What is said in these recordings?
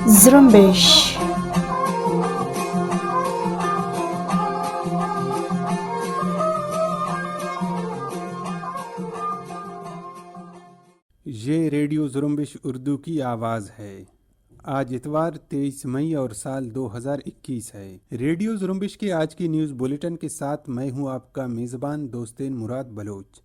زرمبش. یہ ریڈیو زرمبش اردو کی آواز ہے۔ آج اتوار 23 مئی اور سال 2021 ہے۔ ریڈیو زرمبش کے آج کی نیوز بلیٹن کے ساتھ میں ہوں آپ کا میزبان دوستین مراد بلوچ۔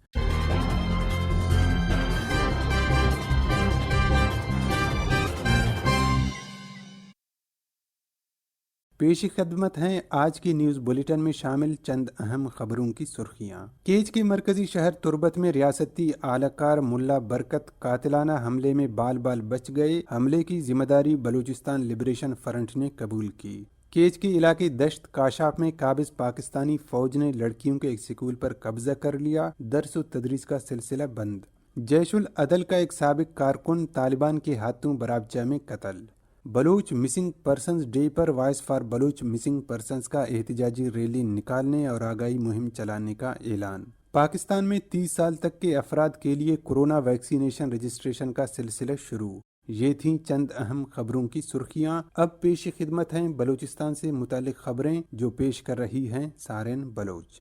پیش خدمت ہیں آج کی نیوز بلیٹن میں شامل چند اہم خبروں کی سرخیاں۔ کیچ کے مرکزی شہر تربت میں ریاستی اہلکار ملا برکت قاتلانہ حملے میں بال بال بچ گئے۔ حملے کی ذمہ داری بلوچستان لبریشن فرنٹ نے قبول کی۔ کیچ کے علاقے دشت کاشاف میں قابض پاکستانی فوج نے لڑکیوں کے ایک سکول پر قبضہ کر لیا۔ درس و تدریس کا سلسلہ بند۔ جیش العدل کا ایک سابق کارکن طالبان کے ہاتھوں برابچہ میں قتل۔ بلوچ مسنگ پرسنز ڈے پر voice for Baloch missing persons کا احتجاجی ریلی نکالنے اور آگاہی مہم چلانے کا اعلان۔ پاکستان میں 30 سال تک کے افراد کے لیے کورونا ویکسینیشن رجسٹریشن کا سلسلہ شروع۔ یہ تھیں چند اہم خبروں کی سرخیاں۔ اب پیش خدمت ہیں بلوچستان سے متعلق خبریں جو پیش کر رہی ہیں سارین بلوچ۔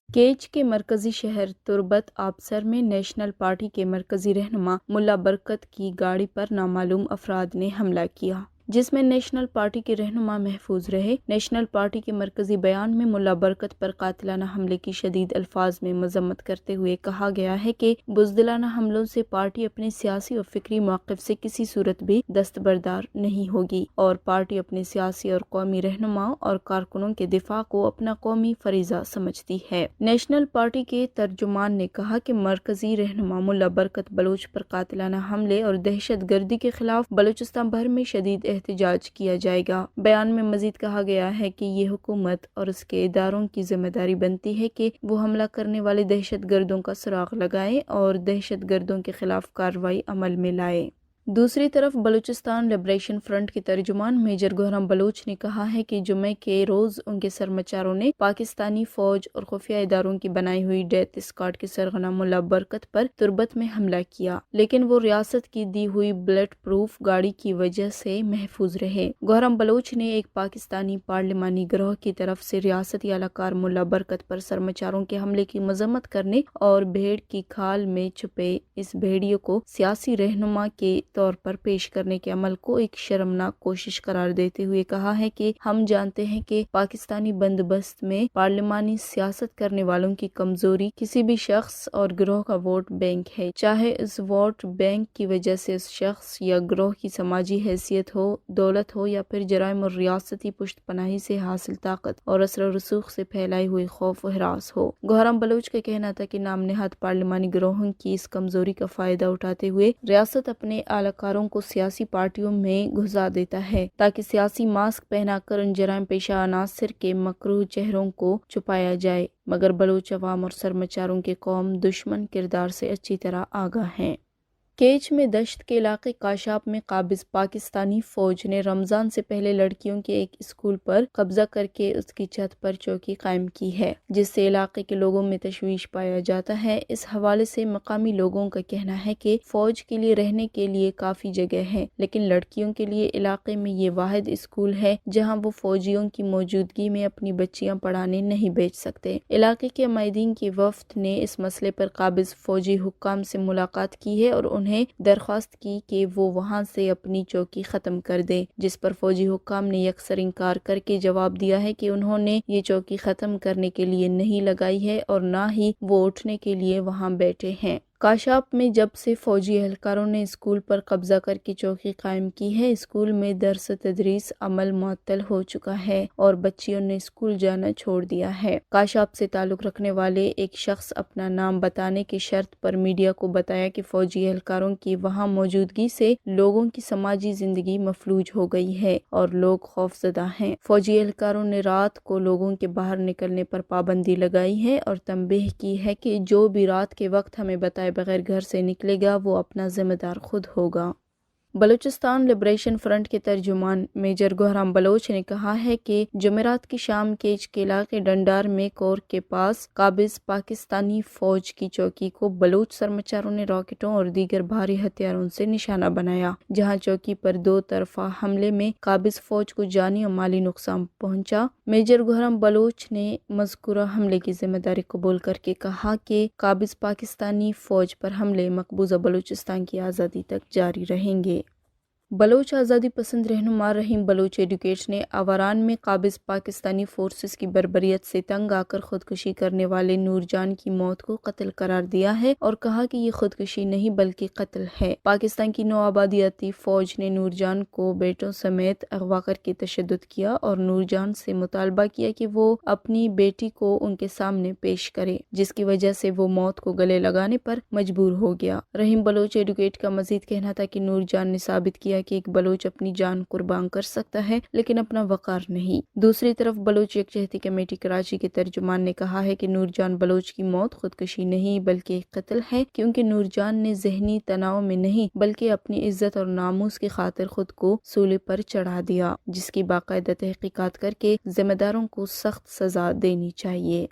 کیچ کے مرکزی شہر تربت آبسر میں نیشنل پارٹی کے مرکزی رہنما ملا برکت کی گاڑی پر نامعلوم افراد نے حملہ کیا، جس میں نیشنل پارٹی کے رہنما محفوظ رہے۔ نیشنل پارٹی کے مرکزی بیان میں ملا برکت پر قاتلانہ حملے کی شدید الفاظ میں مذمت کرتے ہوئے کہا گیا ہے کہ بزدلانہ حملوں سے پارٹی اپنے سیاسی اور فکری موقف سے کسی صورت بھی دستبردار نہیں ہوگی اور پارٹی اپنے سیاسی اور قومی رہنماؤں اور کارکنوں کے دفاع کو اپنا قومی فریضہ سمجھتی ہے۔ نیشنل پارٹی کے ترجمان نے کہا کہ مرکزی رہنما ملا برکت بلوچ پر قاتلانہ حملے اور دہشت گردی کے خلاف بلوچستان بھر میں شدید احتجاج کیا جائے گا۔ بیان میں مزید کہا گیا ہے کہ یہ حکومت اور اس کے اداروں کی ذمہ داری بنتی ہے کہ وہ حملہ کرنے والے دہشت گردوں کا سراغ لگائیں اور دہشت گردوں کے خلاف کارروائی عمل میں لائیں۔ دوسری طرف بلوچستان لبریشن فرنٹ کے ترجمان میجر گوہرام بلوچ نے کہا ہے کہ جمعے کے روز ان کے سرمچاروں نے پاکستانی فوج اور خفیہ اداروں کی بنائی ہوئی ڈیتھ اسکواڈ کے سرغنہ ملا برکت پر تربت میں حملہ کیا، لیکن وہ ریاست کی دی ہوئی بلٹ پروف گاڑی کی وجہ سے محفوظ رہے۔ گوہرام بلوچ نے ایک پاکستانی پارلیمانی گروہ کی طرف سے ریاستی اہلکار ملا برکت پر سرمچاروں کے حملے کی مذمت کرنے اور بھیڑ کی کھال میں چھپے اس بھیڑیے کو سیاسی رہنما کے طور پر پیش کرنے کے عمل کو ایک شرمناک کوشش قرار دیتے ہوئے کہا ہے کہ ہم جانتے ہیں کہ پاکستانی بندوبست میں پارلیمانی سیاست کرنے والوں کی کمزوری کسی بھی شخص اور گروہ کا ووٹ بینک ہے، چاہے اس ووٹ بینک کی وجہ سے اس شخص یا گروہ کی سماجی حیثیت ہو، دولت ہو یا پھر جرائم اور ریاستی پشت پناہی سے حاصل طاقت اور اثر و رسوخ سے پھیلائی ہوئی خوف و ہراس ہو۔ گوہرام بلوچ کا کہنا تھا کہ نام نہاد پارلیمانی گروہوں کی اس کمزوری کا فائدہ اٹھاتے ہوئے ریاست اپنے اہلکاروں کو سیاسی پارٹیوں میں گھسا دیتا ہے تاکہ سیاسی ماسک پہنا کر ان جرائم پیشہ عناصر کے مکروہ چہروں کو چھپایا جائے، مگر بلوچ عوام اور سرمچاروں کے قوم دشمن کردار سے اچھی طرح آگاہ ہیں۔ کیچ میں دشت کے علاقے کاشاپ میں قابض پاکستانی فوج نے رمضان سے پہلے لڑکیوں کے ایک اسکول پر قبضہ کر کے اس کی چھت پر چوکی قائم کی ہے، جس سے علاقے کے لوگوں میں تشویش پایا جاتا ہے۔ اس حوالے سے مقامی لوگوں کا کہنا ہے کہ فوج کے لیے رہنے کے لیے کافی جگہ ہے، لیکن لڑکیوں کے لیے علاقے میں یہ واحد اسکول ہے جہاں وہ فوجیوں کی موجودگی میں اپنی بچیاں پڑھانے نہیں بھیج سکتے۔ علاقے کے عمائدین کی وفد نے اس مسئلے پر قابض فوجی حکام سے ملاقات کی ہے اور انہیں درخواست کی کہ وہ وہاں سے اپنی چوکی ختم کر دیں، جس پر فوجی حکام نے یکسر انکار کر کے جواب دیا ہے کہ انہوں نے یہ چوکی ختم کرنے کے لیے نہیں لگائی ہے اور نہ ہی وہ اٹھنے کے لیے وہاں بیٹھے ہیں۔ کاشاپ میں جب سے فوجی اہلکاروں نے اسکول پر قبضہ کر کے چوکی قائم کی ہے، اسکول میں درس و تدریس عمل معطل ہو چکا ہے اور بچیوں نے اسکول جانا چھوڑ دیا ہے۔ کاشاپ سے تعلق رکھنے والے ایک شخص اپنا نام بتانے کی شرط پر میڈیا کو بتایا کہ فوجی اہلکاروں کی وہاں موجودگی سے لوگوں کی سماجی زندگی مفلوج ہو گئی ہے اور لوگ خوفزدہ ہیں۔ فوجی اہلکاروں نے رات کو لوگوں کے باہر نکلنے پر پابندی لگائی ہے اور تنبیہ کی ہے کہ جو بھی رات کے وقت ہمیں بتائے بغیر گھر سے نکلے گا وہ اپنا ذمہ دار خود ہوگا۔ بلوچستان لبریشن فرنٹ کے ترجمان میجر گوہرام بلوچ نے کہا ہے کہ جمعرات کی شام کیچ کے علاقے ڈنڈار میں کور کے پاس قابض پاکستانی فوج کی چوکی کو بلوچ سرمچاروں نے راکٹوں اور دیگر بھاری ہتھیاروں سے نشانہ بنایا، جہاں چوکی پر دو طرفہ حملے میں قابض فوج کو جانی اور مالی نقصان پہنچا۔ میجر گوہرام بلوچ نے مذکورہ حملے کی ذمہ داری قبول کر کے کہا کہ قابض پاکستانی فوج پر حملے مقبوضہ بلوچستان کی آزادی تک جاری رہیں گے۔ بلوچ آزادی پسند رہنما رحیم بلوچ ایڈوکیٹ نے آوران میں قابض پاکستانی فورسز کی بربریت سے تنگ آ کر خودکشی کرنے والے نور جان کی موت کو قتل قرار دیا ہے اور کہا کہ یہ خودکشی نہیں بلکہ قتل ہے۔ پاکستان کی نوآبادیاتی فوج نے نور جان کو بیٹوں سمیت اغوا کر کے تشدد کیا اور نور جان سے مطالبہ کیا کہ وہ اپنی بیٹی کو ان کے سامنے پیش کرے، جس کی وجہ سے وہ موت کو گلے لگانے پر مجبور ہو گیا۔ رحیم بلوچ ایڈوکیٹ کا مزید کہنا تھا کہ نور جان نے ثابت کیا کہ ایک بلوچ اپنی جان قربان کر سکتا ہے لیکن اپنا وقار نہیں۔ دوسری طرف بلوچ یکجہتی کمیٹی کراچی کے ترجمان نے کہا ہے کہ نور جان بلوچ کی موت خودکشی نہیں بلکہ ایک قتل ہے، کیونکہ نور جان نے ذہنی تناؤ میں نہیں بلکہ اپنی عزت اور ناموس کی خاطر خود کو سولے پر چڑھا دیا، جس کی باقاعدہ تحقیقات کر کے ذمہ داروں کو سخت سزا دینی چاہیے۔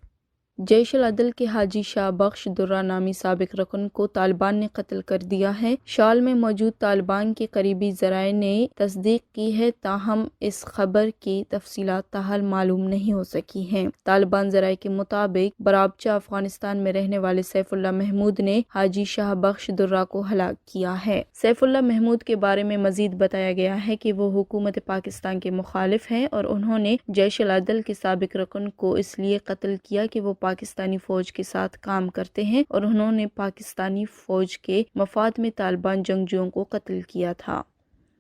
جیش العدل کے حاجی شاہ بخش درہ نامی سابق رکن کو طالبان نے قتل کر دیا ہے۔ شال میں موجود طالبان کے قریبی ذرائع نے تصدیق کی ہے، تاہم اس خبر کی تفصیلات تاحال معلوم نہیں ہو سکی ہیں۔ طالبان ذرائع کے مطابق برابچہ افغانستان میں رہنے والے سیف اللہ محمود نے حاجی شاہ بخش درہ کو ہلاک کیا ہے۔ سیف اللہ محمود کے بارے میں مزید بتایا گیا ہے کہ وہ حکومت پاکستان کے مخالف ہیں اور انہوں نے جیش العدل کے سابق رکن کو اس لیے قتل کیا کہ وہ پاکستانی فوج کے ساتھ کام کرتے ہیں اور انہوں نے پاکستانی فوج کے مفاد میں طالبان جنگجوؤں کو قتل کیا تھا۔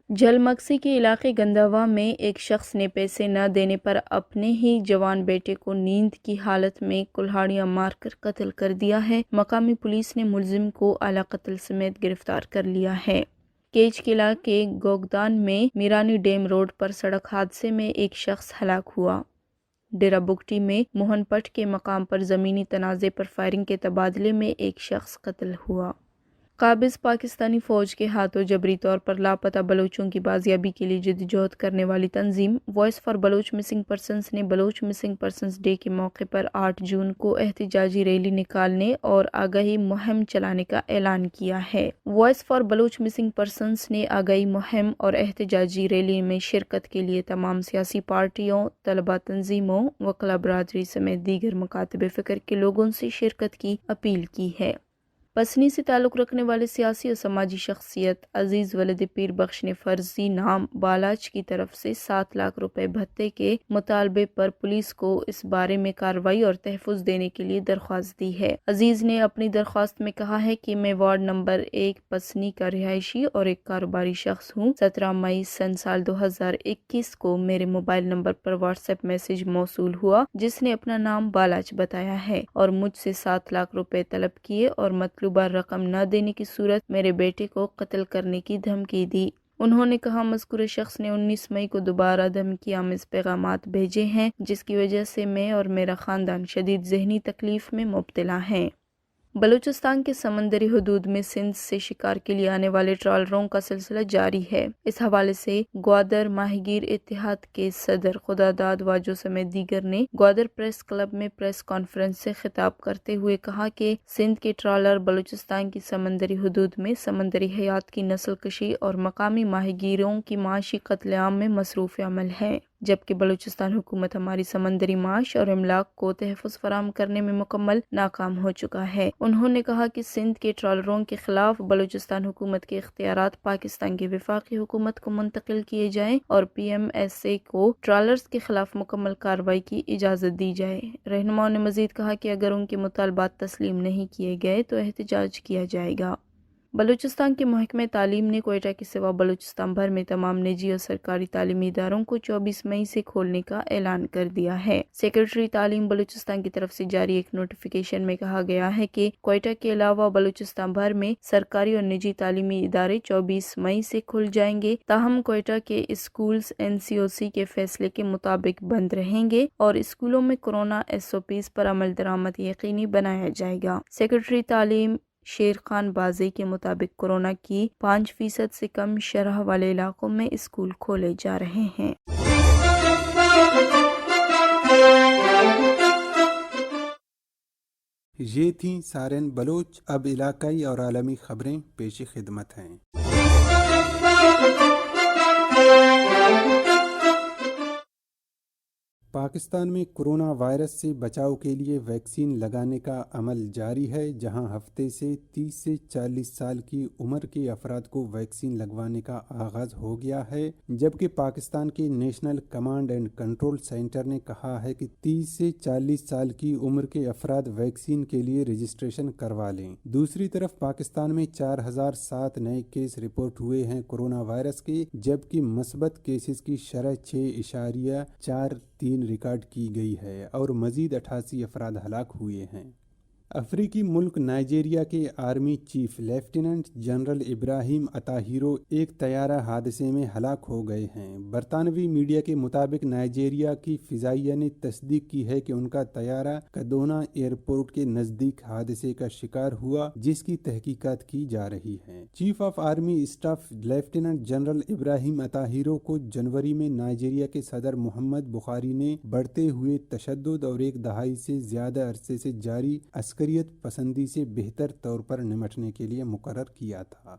جھل مکسی کے علاقے گندھوا میں ایک شخص نے پیسے نہ دینے پر اپنے ہی جوان بیٹے کو نیند کی حالت میں کلہاڑیاں مار کر قتل کر دیا ہے۔ مقامی پولیس نے ملزم کو اعلی قتل سمیت گرفتار کر لیا ہے۔ کیچ قلعہ کے گوگدان میں میرانی ڈیم روڈ پر سڑک حادثے میں ایک شخص ہلاک ہوا۔ ڈیرہ بگٹی میں موہن پٹ کے مقام پر زمینی تنازع پر فائرنگ کے تبادلے میں ایک شخص قتل ہوا۔ قابض پاکستانی فوج کے ہاتھوں جبری طور پر لاپتہ بلوچوں کی بازیابی کے لیے جدوجہد کرنے والی تنظیم voice for Baloch missing persons نے بلوچ مسنگ پرسنز ڈے کے موقع پر 8 جون کو احتجاجی ریلی نکالنے اور آگاہی مہم چلانے کا اعلان کیا ہے۔ Voice for Baloch missing persons نے آگاہی مہم اور احتجاجی ریلی میں شرکت کے لیے تمام سیاسی پارٹیوں، طلبہ تنظیموں، وکلاء برادری سمیت دیگر مکاتب فکر کے لوگوں سے شرکت کی اپیل کی ہے۔ پسنی سے تعلق رکھنے والے سیاسی اور سماجی شخصیت عزیز ولد پیر بخش نے فرضی نام بالاچ کی طرف سے 7 لاکھ روپے بھتے کے مطالبے پر پولیس کو اس بارے میں کارروائی اور تحفظ دینے کے لیے درخواست دی ہے۔ عزیز نے اپنی درخواست میں کہا ہے کہ میں وارڈ نمبر 1 پسنی کا رہائشی اور ایک کاروباری شخص ہوں۔ 17 مئی سال 2021 کو میرے موبائل نمبر پر واٹس ایپ میسج موصول ہوا جس نے اپنا نام بالاچ بتایا ہے اور مجھ سے 7 لاکھ روپے طلب کیے اور مطلوبہ رقم نہ دینے کی صورت میرے بیٹے کو قتل کرنے کی دھمکی دی۔ انہوں نے کہا مذکورہ شخص نے 19 مئی کو دوبارہ دھمکی آمیز پیغامات بھیجے ہیں جس کی وجہ سے میں اور میرا خاندان شدید ذہنی تکلیف میں مبتلا ہیں۔ بلوچستان کے سمندری حدود میں سندھ سے شکار کے لیے آنے والے ٹرالروں کا سلسلہ جاری ہے۔ اس حوالے سے گوادر ماہی گیر اتحاد کے صدر خداداد واجو سمیت دیگر نے گوادر پریس کلب میں پریس کانفرنس سے خطاب کرتے ہوئے کہا کہ سندھ کے ٹرالر بلوچستان کی سمندری حدود میں سمندری حیات کی نسل کشی اور مقامی ماہی گیروں کی معاشی قتل عام میں مصروف عمل ہے، جبکہ بلوچستان حکومت ہماری سمندری معاش اور املاک کو تحفظ فراہم کرنے میں مکمل ناکام ہو چکا ہے۔ انہوں نے کہا کہ سندھ کے ٹرالروں کے خلاف بلوچستان حکومت کے اختیارات پاکستان کی وفاقی حکومت کو منتقل کیے جائیں اور PMSA کو ٹرالرز کے خلاف مکمل کارروائی کی اجازت دی جائے۔ رہنماؤں نے مزید کہا کہ اگر ان کے مطالبات تسلیم نہیں کیے گئے تو احتجاج کیا جائے گا۔ بلوچستان کے محکمہ تعلیم نے کوئٹہ کے سوا بلوچستان بھر میں تمام نجی اور سرکاری تعلیمی اداروں کو 24 مئی سے کھولنے کا اعلان کر دیا ہے۔ سیکرٹری تعلیم بلوچستان کی طرف سے جاری ایک نوٹیفیکیشن میں کہا گیا ہے کہ کوئٹہ کے علاوہ بلوچستان بھر میں سرکاری اور نجی تعلیمی ادارے 24 مئی سے کھل جائیں گے، تاہم کوئٹہ کے اسکولز NCOC کے فیصلے کے مطابق بند رہیں گے اور اسکولوں میں کورونا SOPs پر عمل درآمد یقینی بنایا جائے گا۔ سیکرٹری تعلیم شیر خان بازی کے مطابق کورونا کی 5% سے کم شرح والے علاقوں میں اسکول کھولے جا رہے ہیں۔ یہ تھیں سارن بلوچ، اب علاقائی اور عالمی خبریں پیش خدمت ہیں۔ پاکستان میں کرونا وائرس سے بچاؤ کے لیے ویکسین لگانے کا عمل جاری ہے، جہاں ہفتے سے 30 سے 40 سال کی عمر کے افراد کو ویکسین لگوانے کا آغاز ہو گیا ہے، جبکہ پاکستان کے national command and control centre نے کہا ہے کہ 30 سے 40 سال کی عمر کے افراد ویکسین کے لیے رجسٹریشن کروا لیں۔ دوسری طرف پاکستان میں 4007 نئے کیس رپورٹ ہوئے ہیں کورونا وائرس کے، جبکہ مثبت کیسز کی شرح 6.43 ریکارڈ کی گئی ہے اور مزید 88 افراد ہلاک ہوئے ہیں۔ افریقی ملک نائجیریا کے army chief lieutenant general Ibrahim اطاہیرو ایک طیارہ حادثے میں ہلاک ہو گئے ہیں۔ برطانوی میڈیا کے مطابق نائجیریا کی فضائیہ نے تصدیق کی ہے کہ ان کا طیارہ کدونا ایئرپورٹ کے نزدیک حادثے کا شکار ہوا، جس کی تحقیقات کی جا رہی ہیں۔ Chief of army staff lieutenant general Ibrahim اطاہیرو کو جنوری میں نائجیریا کے صدر محمد بخاری نے بڑھتے ہوئے تشدد اور ایک دہائی سے زیادہ عرصے سے جاری عسکریت پسندی سے بہتر طور پر نمٹنے کے لیے مقرر کیا تھا۔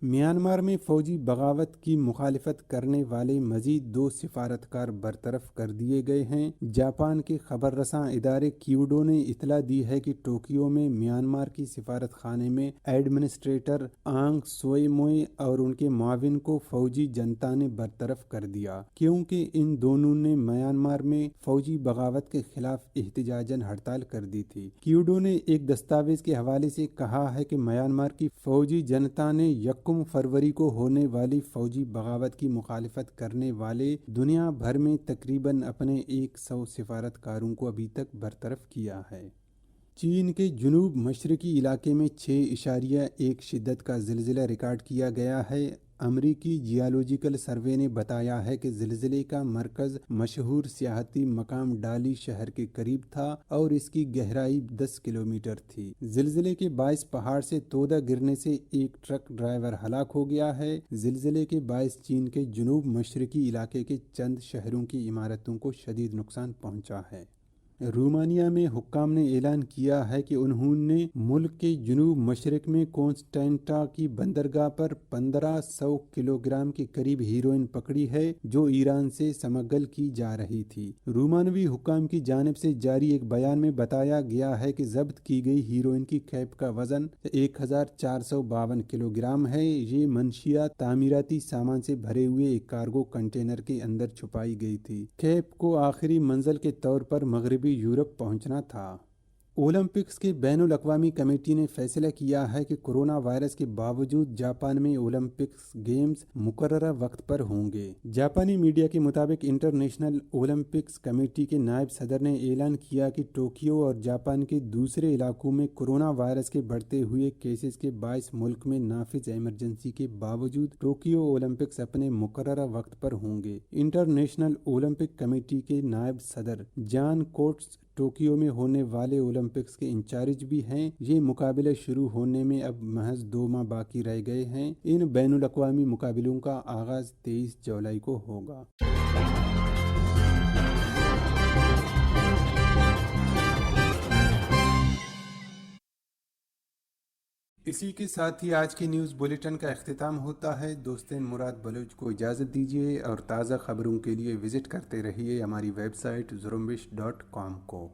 میانمار میں فوجی بغاوت کی مخالفت کرنے والے مزید 2 سفارتکار برطرف کر دیے گئے ہیں۔ جاپان کے خبر رساں ادارے کیوڈو نے اطلاع دی ہے کہ ٹوکیو میں میانمار کی سفارت خانے میں ایڈمنسٹریٹر آنگ سوئے موئے اور ان کے معاون کو فوجی جنتا نے برطرف کر دیا، کیونکہ ان دونوں نے میانمار میں فوجی بغاوت کے خلاف احتجاجاً ہڑتال کر دی تھی۔ کیوڈو نے ایک دستاویز کے حوالے سے کہا ہے کہ میانمار کی فوجی جنتا نے 1 فروری کو ہونے والی فوجی بغاوت کی مخالفت کرنے والے دنیا بھر میں تقریباً اپنے 100 سفارتکاروں کو ابھی تک برطرف کیا ہے۔ چین کے جنوب مشرقی علاقے میں 6.1 شدت کا زلزلہ ریکارڈ کیا گیا ہے۔ امریکی جیولوجیکل سروے نے بتایا ہے کہ زلزلے کا مرکز مشہور سیاحتی مقام ڈالی شہر کے قریب تھا اور اس کی گہرائی 10 کلومیٹر تھی۔ زلزلے کے باعث پہاڑ سے تودہ گرنے سے ایک ٹرک ڈرائیور ہلاک ہو گیا ہے۔ زلزلے کے باعث چین کے جنوب مشرقی علاقے کے چند شہروں کی عمارتوں کو شدید نقصان پہنچا ہے۔ رومانیہ میں حکام نے اعلان کیا ہے کہ انہوں نے ملک کے جنوب مشرق میں کونسٹینٹا کی بندرگاہ پر 1500 کلو گرام کے قریب ہیروئن پکڑی ہے، جو ایران سے سمگل کی جا رہی تھی۔ رومانوی حکام کی جانب سے جاری ایک بیان میں بتایا گیا ہے کہ ضبط کی گئی ہیروئن کی کھیپ کا وزن 1452 کلو گرام ہے۔ یہ منشیات تعمیراتی سامان سے بھرے ہوئے ایک کارگو کنٹینر کے اندر چھپائی گئی تھی۔ کھیپ کو آخری منزل کے طور پر مغربی یورپ پہنچنا تھا۔ اولمپکس کے بین الاقوامی کمیٹی نے فیصلہ کیا ہے کہ کورونا وائرس کے باوجود جاپان میں اولمپکس گیمز مقررہ وقت پر ہوں گے۔ جاپانی میڈیا کے مطابق انٹرنیشنل اولمپکس کمیٹی کے نائب صدر نے اعلان کیا کہ ٹوکیو اور جاپان کے دوسرے علاقوں میں کورونا وائرس کے بڑھتے ہوئے کیسز کے باعث ملک میں نافذ ایمرجنسی کے باوجود ٹوکیو اولمپکس اپنے مقررہ وقت پر ہوں گے۔ انٹرنیشنل اولمپک کمیٹی کے نائب صدر جان کوٹس ٹوکیو میں ہونے والے اولمپکس کے انچارج بھی ہیں۔ یہ مقابلے شروع ہونے میں اب محض 2 ماہ باقی رہ گئے ہیں۔ ان بین الاقوامی مقابلوں کا آغاز 23 جولائی کو ہوگا۔ اسی کے ساتھ ہی آج کی نیوز بلیٹن کا اختتام ہوتا ہے۔ دوستین مراد بلوچ کو اجازت دیجیے اور تازہ خبروں کے لیے وزٹ کرتے رہیے ہماری ویب سائٹ زرمبش.com کو۔